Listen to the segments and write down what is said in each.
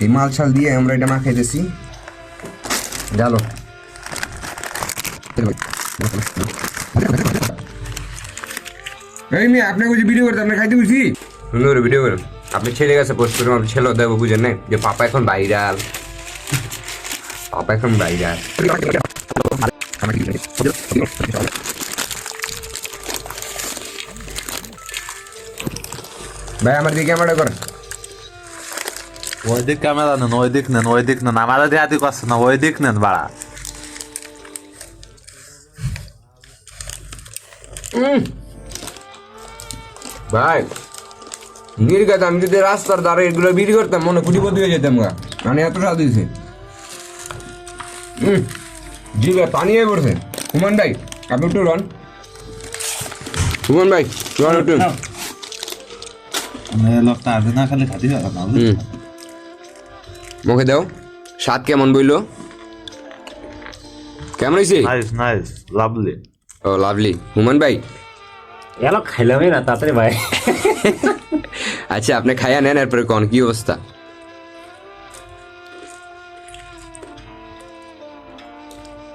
এই মাল ছাল দিয়ে আমরা এটা মাখাইতেছি জালো এই মেয়ে আপনাকে যে ভিডিও করতে আপনি খাইতে বুঝি সুন্দর ভিডিও করেন আপনি ছেলে কাছে পোস্ট করুন আপনি ছেলে দেখবো বুঝেন না যে পাপা এখন ভাইরাল পাপা এখন ভাইরাল ভাই আমার দিকে ক্যামেরা করেন ওই দিক ক্যামেরা নেন ওই দিক নেন ওই দিক নেন আমাদের দেয়া দিক আছে না ওই দিক নেন বাড়া ভাই নির্গাত আমি যদি রাস্তার দ্বারা এগুলো বিক্রি করতাম মনে কুটিপতি হয়ে যেতাম গা মানে এত স্বাদ হয়েছে জি ভাই পানি হয়ে পড়ছে হুমান ভাই আপনি একটু রন হুমান ভাই রন একটু লোকটা আগে না খালি খাতি মুখে দাও স্বাদ কেমন বইলো কেমন হয়েছে নাইস নাইস লাভলি ও লাভলি হুমান ভাই এলো খাইলামই না তাড়াতাড়ি ভাই আচ্ছা আপনি খাইয়া নেন এরপরে কোন কি অবস্থা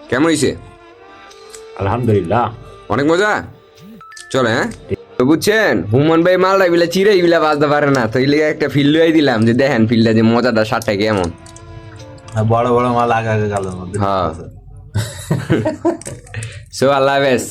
কেমন হয়েছে আলহামদুলিল্লাহ অনেক মজা চলে হ্যাঁ তো বুঝছেন হুমান ভাই মালটা বিলা চিরে বিলা বাজতে পারে না তো এই লেগে একটা ফিল লই দিলাম যে দেখেন ফিলটা যে মজাটা সারটা কেমন বড় বড় মাল আগে আগে গালের মধ্যে হ্যাঁ সো আল্লাহ হাফেজ